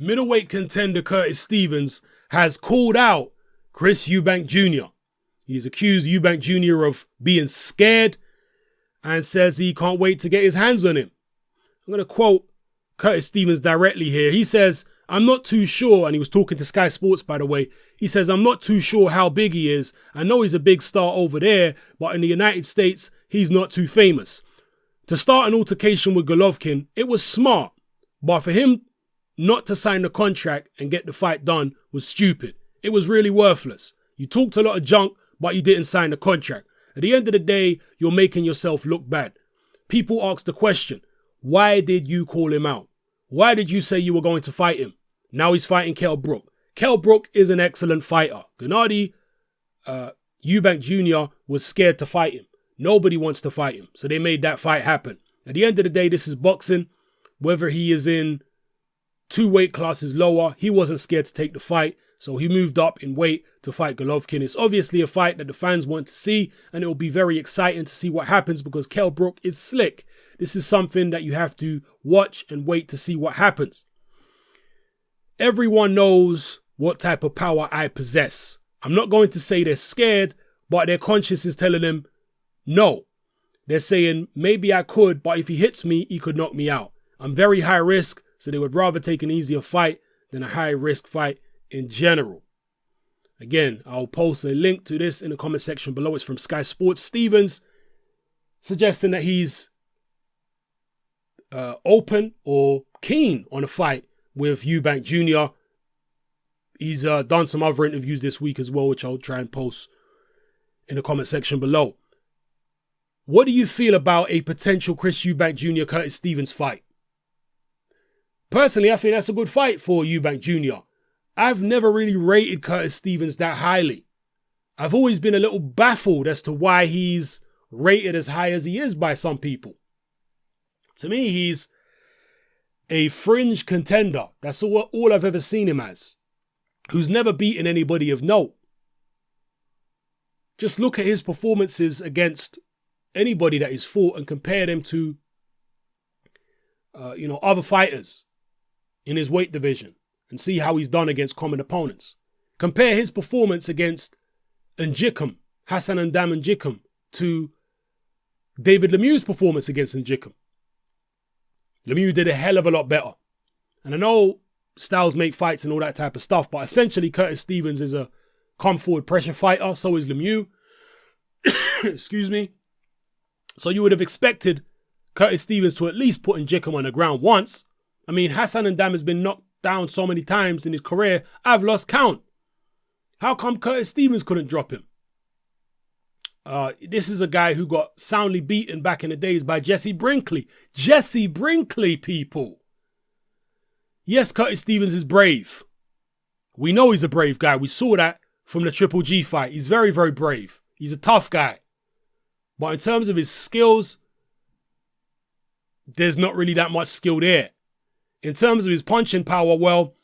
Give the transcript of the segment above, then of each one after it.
Middleweight contender Curtis Stevens has called out Chris Eubank Jr. He's accused Eubank Jr. of being scared and says he can't wait to get his hands on him. I'm going to quote Curtis Stevens directly here. He says, "I'm not too sure," and he was talking to Sky Sports, by the way. He says, "I'm not too sure how big he is. I know he's a big star over there, but in the United States, he's not too famous. To start an altercation with Golovkin, it was smart, but for him not to sign the contract and get the fight done was stupid. It was really worthless. You talked a lot of junk, but you didn't sign the contract. At the end of the day, you're making yourself look bad." People ask the question, why did you call him out? Why did you say you were going to fight him? Now he's fighting Kell Brook. Kell Brook is an excellent fighter. Gennady Eubank Jr. was scared to fight him. Nobody wants to fight him. So they made that fight happen. At the end of the day, this is boxing. Whether he is in 2 weight classes lower, he wasn't scared to take the fight. So he moved up in weight to fight Golovkin. It's obviously a fight that the fans want to see, and it will be very exciting to see what happens because Kell Brook is slick. This is something that you have to watch and wait to see what happens. Everyone knows what type of power I possess. I'm not going to say they're scared, but their conscience is telling them no. They're saying, maybe I could, but if he hits me, he could knock me out. I'm very high risk, so they would rather take an easier fight than a high risk fight in general. Again, I'll post a link to this in the comment section below. It's from Sky Sports. Stevens suggesting that he's open or keen on a fight with Eubank Jr. He's done some other interviews this week as well, which I'll try and post in the comment section below. What do you feel about a potential Chris Eubank Jr. Curtis Stevens fight? Personally, I think that's a good fight for Eubank Jr. I've never really rated Curtis Stevens that highly. I've always been a little baffled as to why he's rated as high as he is by some people. To me, he's a fringe contender. That's all I've ever seen him as. Who's never beaten anybody of note. Just look at his performances against anybody that he's fought and compare them to, other fighters in his weight division and see how he's done against common opponents. Compare his performance against Njikum, Hassan Njikum, to David Lemieux's performance against Njikum. Lemieux did a hell of a lot better. And I know styles make fights and all that type of stuff, but essentially Curtis Stevens is a come forward pressure fighter. So is Lemieux. Excuse me. So you would have expected Curtis Stevens to at least put Njikum on the ground once. I mean, Hassan Ndam has been knocked down so many times in his career, I've lost count. How come Curtis Stevens couldn't drop him? This is a guy who got soundly beaten back in the days by Jesse Brinkley. Jesse Brinkley, people. Yes, Curtis Stevens is brave. We know he's a brave guy. We saw that from the Triple G fight. He's very, very brave. He's a tough guy. But in terms of his skills, there's not really that much skill there. In terms of his punching power, well,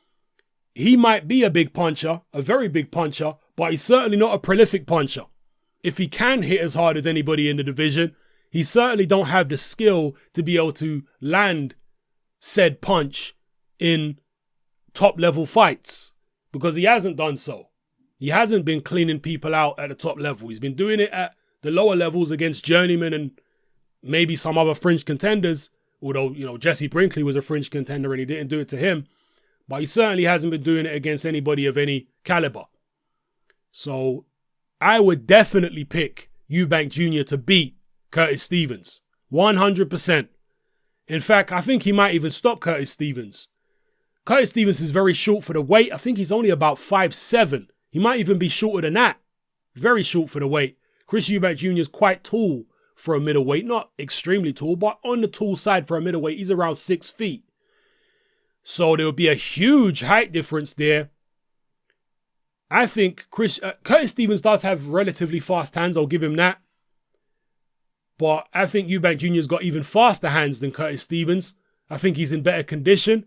he might be a big puncher, a very big puncher, but he's certainly not a prolific puncher. If he can hit as hard as anybody in the division, he certainly don't have the skill to be able to land said punch in top level fights because he hasn't done so. He hasn't been cleaning people out at the top level. He's been doing it at the lower levels against journeymen and maybe some other fringe contenders, although, Jesse Brinkley was a fringe contender and he didn't do it to him. But he certainly hasn't been doing it against anybody of any caliber. So I would definitely pick Eubank Jr. to beat Curtis Stevens. 100%. In fact, I think he might even stop Curtis Stevens. Curtis Stevens is very short for the weight. I think he's only about 5'7". He might even be shorter than that. Very short for the weight. Chris Eubank Jr. is quite tall for a middleweight. Not extremely tall, but on the tall side for a middleweight. He's around 6 feet. So there would be a huge height difference there. I think Curtis Stevens does have relatively fast hands. I'll give him that. But I think Eubank Jr.'s got even faster hands than Curtis Stevens. I think he's in better condition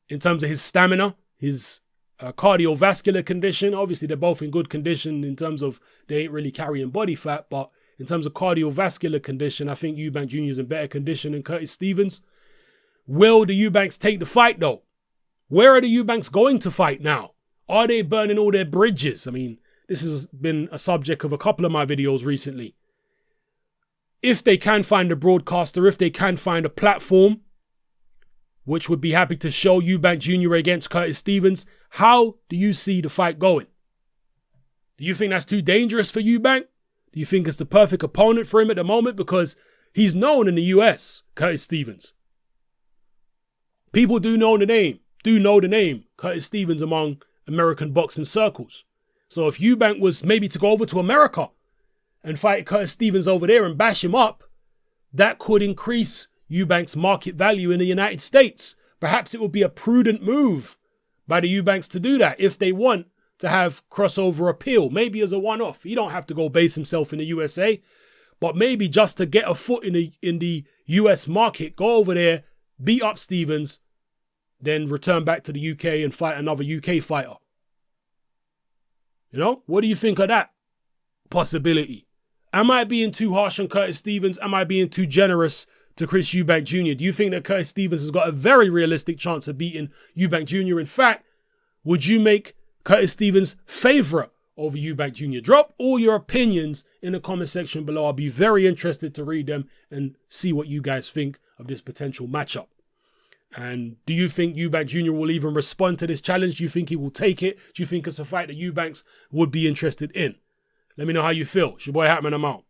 in terms of his stamina, his cardiovascular condition. Obviously, they're both in good condition in terms of they ain't really carrying body fat. But in terms of cardiovascular condition, I think Eubank Jr. is in better condition than Curtis Stevens. Will the Eubanks take the fight, though? Where are the Eubanks going to fight now? Are they burning all their bridges? I mean, this has been a subject of a couple of my videos recently. If they can find a broadcaster, if they can find a platform, which would be happy to show Eubank Jr. against Curtis Stevens, how do you see the fight going? Do you think that's too dangerous for Eubank? Do you think it's the perfect opponent for him at the moment? Because he's known in the US, Curtis Stevens. People do know the name, Curtis Stevens, among American boxing circles. So if Eubank was maybe to go over to America and fight Curtis Stevens over there and bash him up, that could increase Eubank's market value in the United States. Perhaps it would be a prudent move by the Eubanks to do that if they want to have crossover appeal, maybe as a one-off. He don't have to go base himself in the USA, but maybe just to get a foot in the US market, go over there, beat up Stevens, then return back to the UK and fight another UK fighter. You know, what do you think of that possibility? Am I being too harsh on Curtis Stevens? Am I being too generous to Chris Eubank Jr.? Do you think that Curtis Stevens has got a very realistic chance of beating Eubank Jr.? In fact, would you make Curtis Stevens favourite over Eubank Jr.? Drop all your opinions in the comment section below. I'll be very interested to read them and see what you guys think of this potential matchup. And do you think Eubank Jr. will even respond to this challenge? Do you think he will take it? Do you think it's a fight that Eubanks would be interested in? Let me know how you feel. It's your boy Hatman, I'm out.